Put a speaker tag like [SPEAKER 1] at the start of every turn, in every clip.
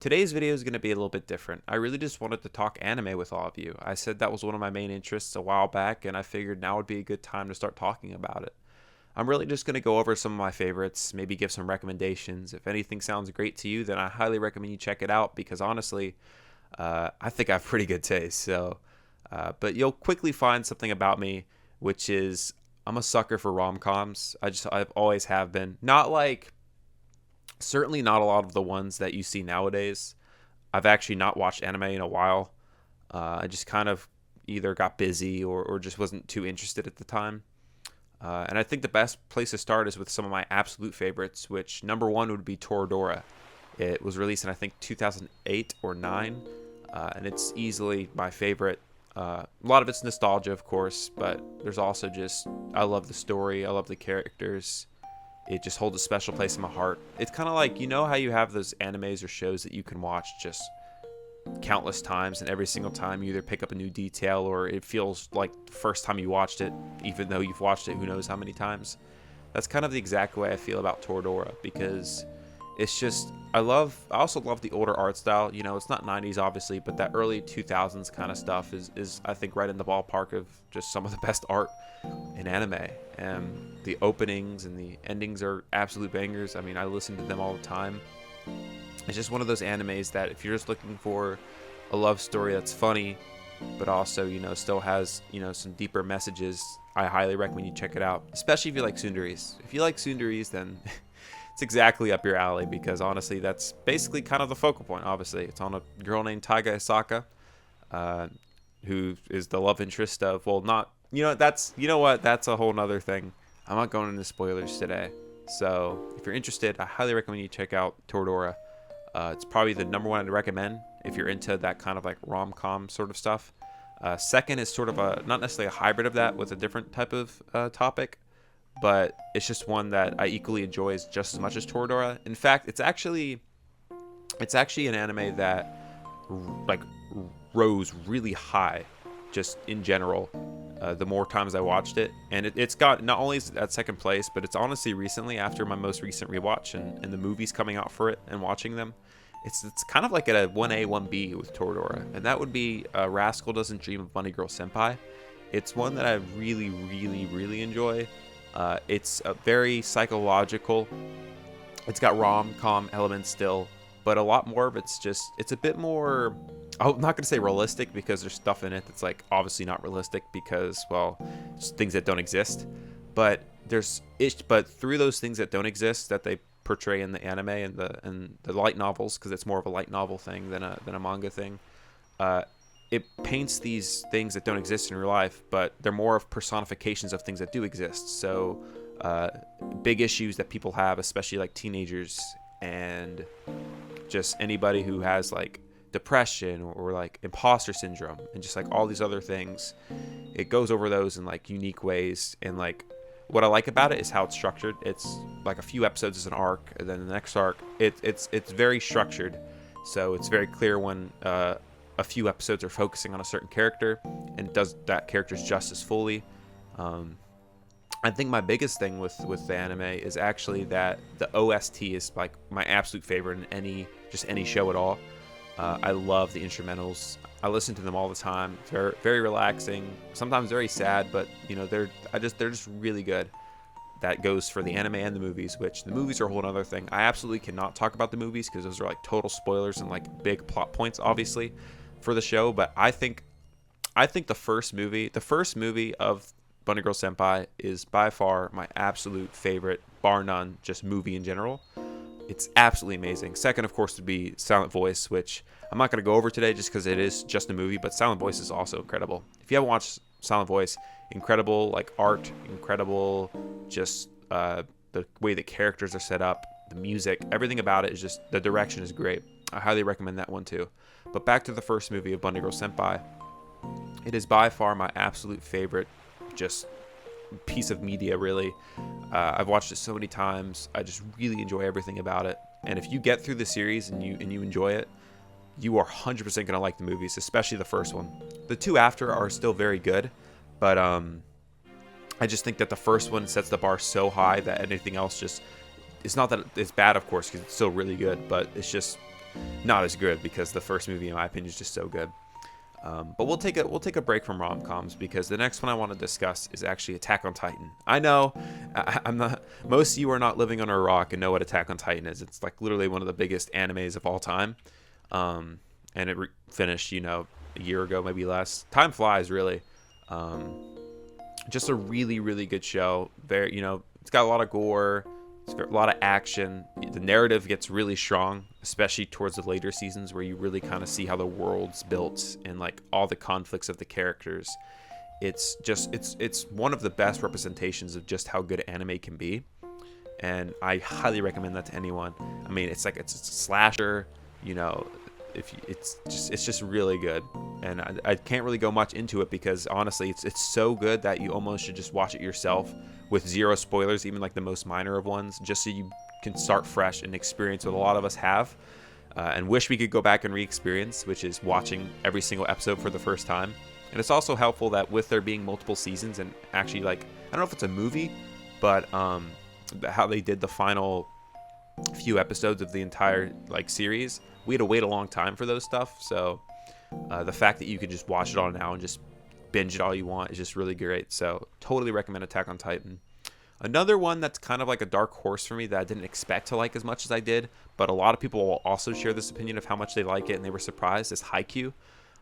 [SPEAKER 1] Today's video is going to be a little bit different. I really just wanted to talk anime with all of you. I said that was one of my main interests a while back, and I figured now would be a good time to start talking about it. I'm really just going to go over some of my favorites, maybe give some recommendations. If anything sounds great to you, then I highly recommend you check it out because honestly, I think I have pretty good taste. But you'll quickly find something about me, which is I'm a sucker for rom-coms. I've always have been. Not like certainly not a lot of the ones that you see nowadays. I've actually not watched anime in a while. I just kind of either got busy or just wasn't too interested at the time. And I think the best place to start is with some of my absolute favorites, which number one would be Toradora. It was released in I think 2008 or 9, and it's easily my favorite. A lot of it's nostalgia, of course, but there's also just I love the story, I love the characters. It just holds a special place in my heart. It's kind of like, you know how you have those animes or shows that you can watch just countless times, and every single time you either pick up a new detail or it feels like the first time you watched it, even though you've watched it who knows how many times. That's kind of the exact way I feel about Toradora, because it's just I also love the older art style. You know, it's not 90s obviously, but that early 2000s kind of stuff is I think right in the ballpark of just some of the best art in anime. And the openings and the endings are absolute bangers. I mean, I listen to them all the time. It's just one of those animes that if you're just looking for a love story that's funny but also, you know, still has, you know, some deeper messages, I highly recommend you check it out, especially if you like tsunderes. If you like tsunderes, then it's exactly up your alley, because honestly that's basically kind of the focal point. Obviously it's on a girl named Taiga Asaka, who is the love interest of, well, not, that's a whole nother thing. I'm not going into spoilers today, so if you're interested, I highly recommend you check out Toradora. It's probably the number one I'd recommend if you're into that kind of like rom-com sort of stuff. Second is sort of a not necessarily a hybrid of that with a different type of topic, but it's just one that I equally enjoy as just as much as Toradora. In fact, it's actually an anime that like rose really high just in general the more times I watched it, and it's got not only is it at second place, but it's honestly recently, after my most recent rewatch and the movies coming out for it and watching them, it's kind of like at a 1A 1B with Toradora, and that would be Rascal Doesn't Dream of Bunny Girl Senpai. It's one that I really really really enjoy. It's a very psychological, it's got rom-com elements still, but a lot more of it's a bit more, I'm not going to say realistic, because there's stuff in it that's like obviously not realistic because, well, it's things that don't exist. But but through those things that don't exist that they portray in the anime and the light novels, because it's more of a light novel thing than a manga thing. It paints these things that don't exist in real life, but they're more of personifications of things that do exist. So big issues that people have, especially like teenagers and just anybody who has like depression or like imposter syndrome and just like all these other things, it goes over those in like unique ways. And like what I like about it is how it's structured. It's like a few episodes is an arc, and then the next arc it's very structured, so it's very clear when a few episodes are focusing on a certain character and does that character's justice fully. I think my biggest thing with the anime is actually that the OST is like my absolute favorite in any show at all. I love the instrumentals. I listen to them all the time. They're very relaxing, sometimes very sad, but you know they're just really good. That goes for the anime and the movies, which the movies are a whole other thing. I absolutely cannot talk about the movies because those are like total spoilers and like big plot points, obviously, for the show. But I think the first movie of Bunny Girl Senpai is by far my absolute favorite, bar none, just movie in general. It's absolutely amazing. Second, of course, would be Silent Voice, which I'm not going to go over today just because it is just a movie, but Silent Voice is also incredible. If you haven't watched Silent Voice, incredible like art, incredible just the way the characters are set up, the music, everything about it is just, the direction is great. I highly recommend that one too. But back to the first movie of Bunny Girl Senpai. It is by far my absolute favorite just piece of media, really. I've watched it so many times. I just really enjoy everything about it. And if you get through the series and you enjoy it, you are 100% going to like the movies, especially the first one. The two after are still very good, but I just think that the first one sets the bar so high that anything else just, it's not that it's bad, of course, because it's still really good, but it's just not as good because the first movie, in my opinion, is just so good. But we'll take a break from rom-coms because the next one I want to discuss is actually Attack on Titan. I know I'm not. Most of you are not living under a rock and know what Attack on Titan is. It's like literally one of the biggest animes of all time, and it finished, a year ago, maybe less. Time flies, really. Just a really, really good show. Very, it's got a lot of gore. It's a lot of action. The narrative gets really strong, especially towards the later seasons where you really kind of see how the world's built and like all the conflicts of the characters. It's one of the best representations of just how good anime can be, and I highly recommend that to anyone. I mean, it's a slasher, it's just really good, and I can't really go much into it because honestly it's so good that you almost should just watch it yourself with zero spoilers, even like the most minor of ones, just so you can start fresh and experience what a lot of us have and wish we could go back and re-experience, which is watching every single episode for the first time. And it's also helpful that with there being multiple seasons and actually, like, I don't know if it's a movie, but how they did the final few episodes of the entire like series, we had to wait a long time for those stuff. So the fact that you could just watch it all now and just binge it all you want is just really great. So totally recommend Attack on Titan. Another one that's kind of like a dark horse for me that I didn't expect to like as much as I did, but a lot of people will also share this opinion of how much they like it and they were surprised, is Haikyuu.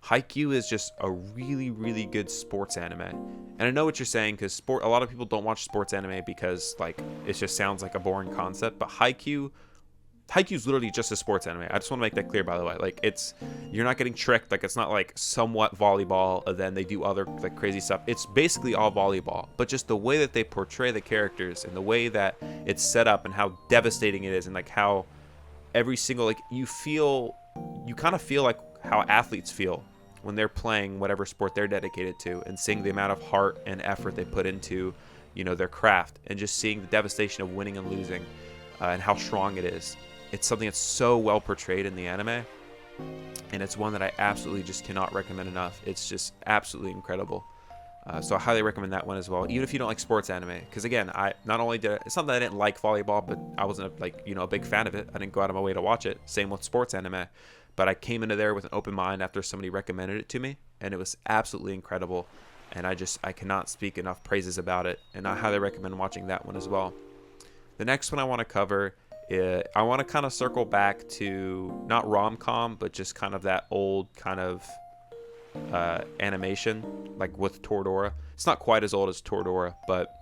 [SPEAKER 1] Haikyuu is just a really, really good sports anime. And I know what you're saying, because a lot of people don't watch sports anime because like it just sounds like a boring concept, but Haikyuu is literally just a sports anime. I just want to make that clear, by the way. Like, you're not getting tricked. Like, it's not like somewhat volleyball and then they do other like crazy stuff. It's basically all volleyball, but just the way that they portray the characters and the way that it's set up and how devastating it is, and like how every single, like, you kind of feel like how athletes feel when they're playing whatever sport they're dedicated to, and seeing the amount of heart and effort they put into, their craft, and just seeing the devastation of winning and losing, and how strong it is. It's something that's so well portrayed in the anime, and it's one that I absolutely just cannot recommend enough. It's just absolutely incredible. So I highly recommend that one as well, even if you don't like sports anime. Because again, it's not that I didn't like volleyball, but I wasn't a big fan of it. I didn't go out of my way to watch it. Same with sports anime, but I came into there with an open mind after somebody recommended it to me, and it was absolutely incredible. And I cannot speak enough praises about it, and I highly recommend watching that one as well. The next one I want to cover, I want to kind of circle back to not rom-com, but just kind of that old kind of animation, like with Toradora. It's not quite as old as Toradora, but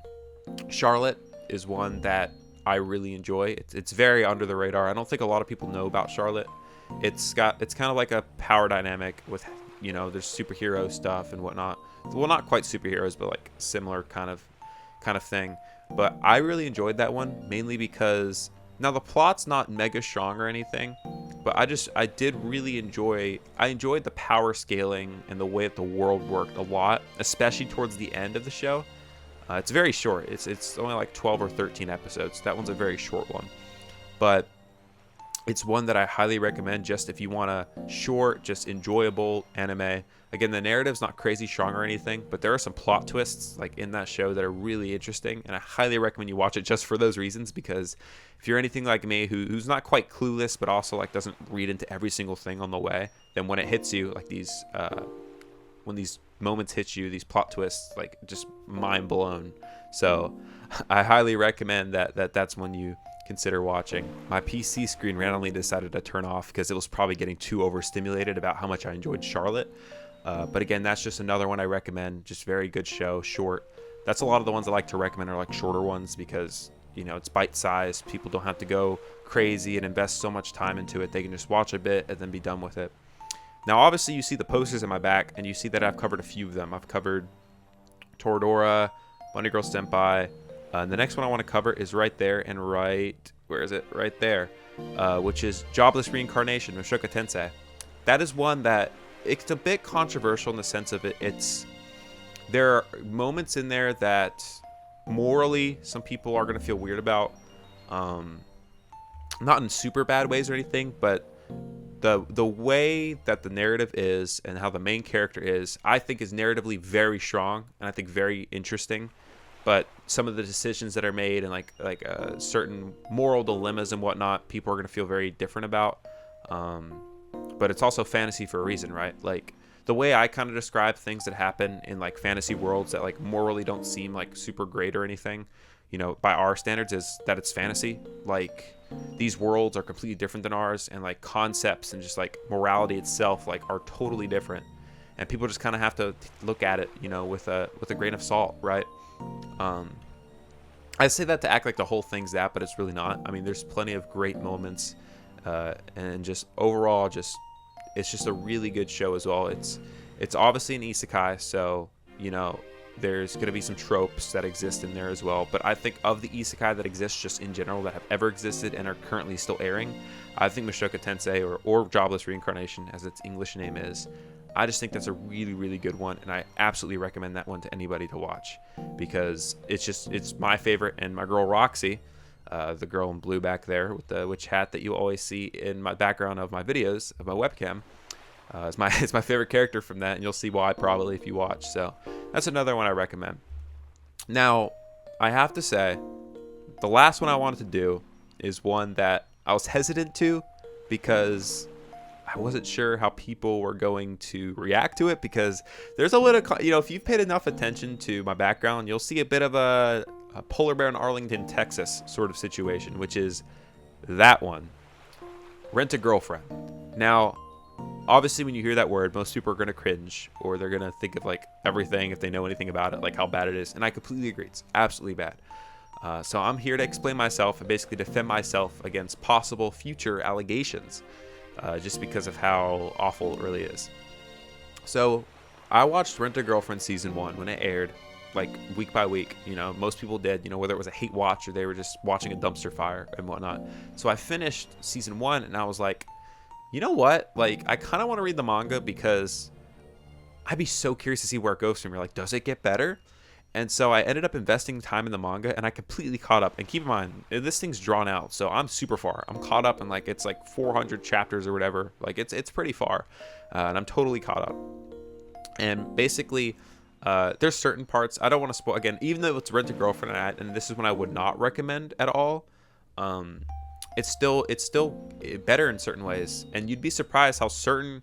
[SPEAKER 1] Charlotte is one that I really enjoy. It's very under the radar. I don't think a lot of people know about Charlotte. It's kind of like a power dynamic with, there's superhero stuff and whatnot. Well, not quite superheroes, but like similar kind of thing. But I really enjoyed that one, mainly because now the plot's not mega strong or anything, but I did really enjoyed the power scaling and the way that the world worked a lot, especially towards the end of the show. It's very short. It's only like 12 or 13 episodes. That one's a very short one, but it's one that I highly recommend just if you want a short, just enjoyable anime. Again, the narrative's not crazy strong or anything, but there are some plot twists like in that show that are really interesting, and I highly recommend you watch it just for those reasons, because if you're anything like me who's not quite clueless but also like doesn't read into every single thing on the way, then when it hits you, like when these moments hit you, these plot twists, like just mind blown. So I highly recommend that's when you consider watching. My PC screen randomly decided to turn off because it was probably getting too overstimulated about how much I enjoyed Charlotte. But again, that's just another one I recommend. Just very good show, short. That's a lot of the ones I like to recommend are like shorter ones because, it's bite-sized. People don't have to go crazy and invest so much time into it. They can just watch a bit and then be done with it. Now, obviously, you see the posters in my back, and you see that I've covered a few of them. I've covered Toradora, Bunny Girl Senpai. And the next one I want to cover is right there and where is it? Right there, which is Jobless Reincarnation, Mushoku Tensei. That is one that it's a bit controversial in the sense of there are moments in there that morally some people are going to feel weird about. Not in super bad ways or anything, but the way that the narrative is and how the main character is, I think is narratively very strong and I think very interesting. But some of the decisions that are made and like certain moral dilemmas and whatnot, people are going to feel very different about. But it's also fantasy for a reason, right? Like the way I kind of describe things that happen in like fantasy worlds that like morally don't seem like super great or anything, you know, by our standards, is that it's fantasy. Like these worlds are completely different than ours, and like concepts and just like morality itself like are totally different, and people just kind of have to look at it, you know, with a grain of salt, right? I say that to act like the whole thing's that, but it's really not. I mean, there's plenty of great moments, and just overall, just it's just a really good show as well. It's obviously an isekai, so you know there's going to be some tropes that exist in there as well. But I think of the isekai that exist just in general, that have ever existed and are currently still airing, I think Mushoku Tensei, or Jobless Reincarnation as its English name is, I just think that's a really, really good one, and I absolutely recommend that one to anybody to watch, because it's my favorite. And my girl Roxy, the girl in blue back there with the witch hat that you always see in my background of my videos of my webcam, is my favorite character from that, and you'll see why probably if you watch. So that's another one I recommend. Now, I have to say, the last one I wanted to do is one that I was hesitant to, because I wasn't sure how people were going to react to it, because there's a little, you know, if you've paid enough attention to my background, you'll see a bit of a polar bear in Arlington, Texas sort of situation, which is that one, Rent a Girlfriend. Now, obviously when you hear that word, most people are going to cringe, or they're going to think of like everything, if they know anything about it, like how bad it is. And I completely agree. It's absolutely bad. So I'm here to explain myself and basically defend myself against possible future allegations, just because of how awful it really is. So I watched Rent a Girlfriend season 1 when it aired, like week by week. You know, most people did, you know, whether it was a hate watch or they were just watching a dumpster fire and whatnot. So I finished season 1 and I was like, you know what? Like, I kind of want to read the manga, because I'd be so curious to see where it goes from here. Like, does it get better? And so I ended up investing time in the manga, and I completely caught up. And keep in mind, this thing's drawn out, so I'm super far. I'm caught up in like, it's like 400 chapters or whatever. Like it's pretty far, and I'm totally caught up. And basically, there's certain parts I don't want to spoil. Again, even though it's Rent a Girlfriend, and this is one I would not recommend at all. It's still better in certain ways, and you'd be surprised how certain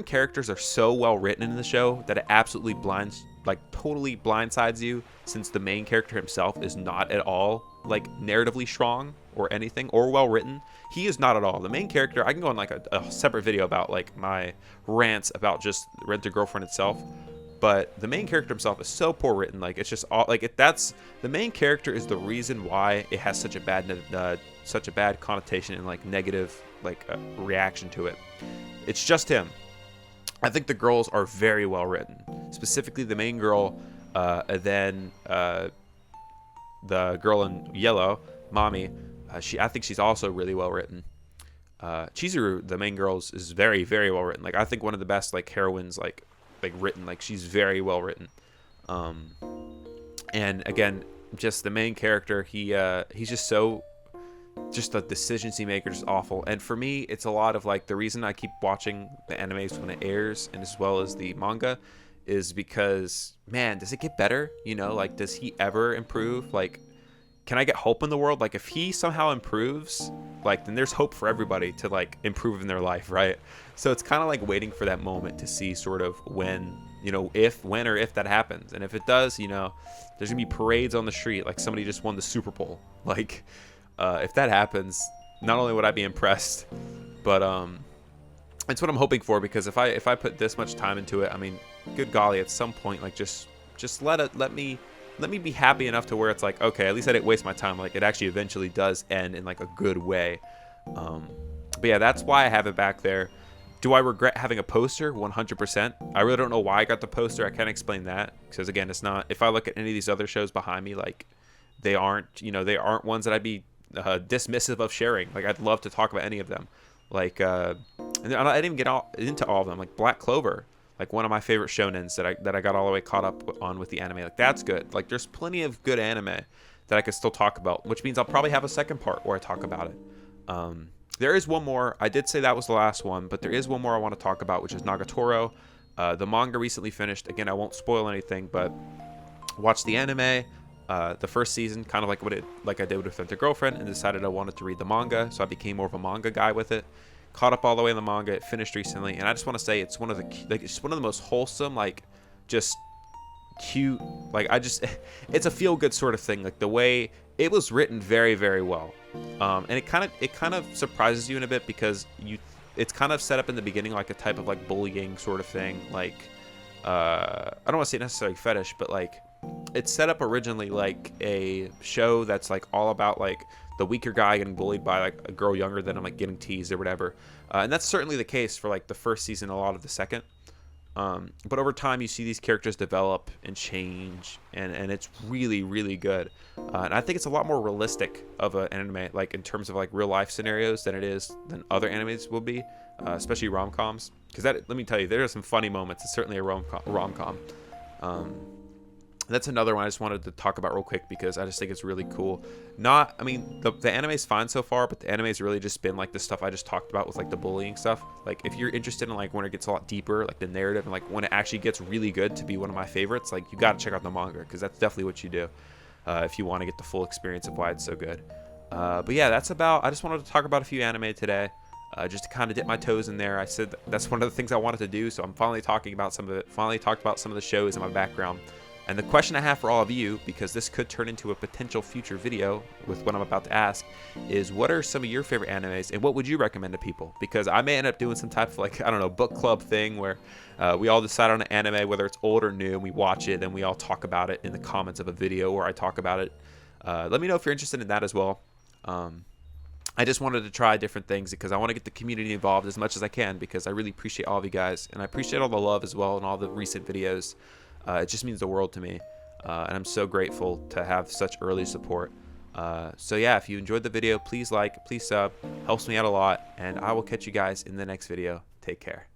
[SPEAKER 1] characters are so well written in the show that it absolutely totally blindsides you, since the main character himself is not at all like narratively strong or anything, or well written. He is not at all. The main character, I can go on like a separate video about like my rants about just Rent a Girlfriend itself, but the main character himself is so poor written. Like, it's just all like that's the main character is the reason why it has such a bad connotation and like negative reaction to it. It's just him. I think the girls are very well written, specifically the main girl, and then the girl in yellow, Mami. I think she's also really well written. Chizuru, the main girl, is very, very well written. Like, I think one of the best like heroines like written. Like, she's very well written. And again, just the main character, he's just so. Just the decisions he makes are just awful. And for me, it's a lot of like the reason I keep watching the animes when it airs, and as well as the manga, is because, man, does it get better? You know, like, does he ever improve? Like, can I get hope in the world? Like, if he somehow improves, like, then there's hope for everybody to like improve in their life, right? So it's kind of like waiting for that moment to see sort of when, you know, when or if that happens. And if it does, you know, there's gonna be parades on the street like somebody just won the Super Bowl. Like, if that happens, not only would I be impressed, but it's what I'm hoping for, because if I put this much time into it, I mean, good golly, at some point, like, just let me be happy enough to where it's like, okay, at least I didn't waste my time. Like, it actually eventually does end in like a good way. But yeah, that's why I have it back there. Do I regret having a poster? 100%. I really don't know why I got the poster. I can't explain that, because again, it's not. If I look at any of these other shows behind me, like, they aren't ones that I'd be dismissive of sharing. Like, I'd love to talk about any of them. Like, and I didn't even get into all of them. Like Black Clover, like one of my favorite shonens that I got all the way caught up on with the anime. Like, that's good. Like, there's plenty of good anime that I could still talk about, which means I'll probably have a second part where I talk about it. There is one more. I did say that was the last one, but there is one more I want to talk about, which is Nagatoro. The manga recently finished. Again, I won't spoil anything, but watch the anime. The first season, kind of like I did with Rent a Girlfriend, and decided I wanted to read the manga, so I became more of a manga guy with it. caught up all the way in the manga. It finished recently, and I just want to say it's one of the most wholesome, like just cute, like it's a feel good sort of thing. Like the way it was written, very very well, and it kind of surprises you in a bit because it's kind of set up in the beginning like a type of like bullying sort of thing. Like I don't want to say necessarily fetish, but like it's set up originally like a show that's like all about like the weaker guy getting bullied by like a girl younger than him, like getting teased or whatever, and that's certainly the case for like the first season, a lot of the second. But over time you see these characters develop and change, and it's really really good, and I think it's a lot more realistic of an anime, like in terms of like real life scenarios, than other animes will be, especially rom-coms, because that, let me tell you, there are some funny moments. It's certainly a rom-com. That's another one I just wanted to talk about real quick because I just think it's really cool. I mean, the anime's fine so far, but the anime's really just been like the stuff I just talked about with like the bullying stuff. Like if you're interested in like when it gets a lot deeper, like the narrative, and like when it actually gets really good to be one of my favorites, like you got to check out the manga, because that's definitely what you do if you want to get the full experience of why it's so good. But yeah, I just wanted to talk about a few anime today. Just to kind of dip my toes in there. I said that's one of the things I wanted to do, so I'm finally talking about some of it. Finally talked about some of the shows in my background. And the question I have for all of you, because this could turn into a potential future video with what I'm about to ask, is what are some of your favorite animes and what would you recommend to people? Because I may end up doing some type of like, I don't know, book club thing where we all decide on an anime, whether it's old or new, and we watch it and we all talk about it in the comments of a video, or I talk about it. Let me know if you're interested in that as well. I just wanted to try different things because I want to get the community involved as much as I can, because I really appreciate all of you guys, and I appreciate all the love as well and all the recent videos. It just means the world to me, and I'm so grateful to have such early support. So yeah, if you enjoyed the video, please like, please sub, helps me out a lot, and I will catch you guys in the next video. Take care.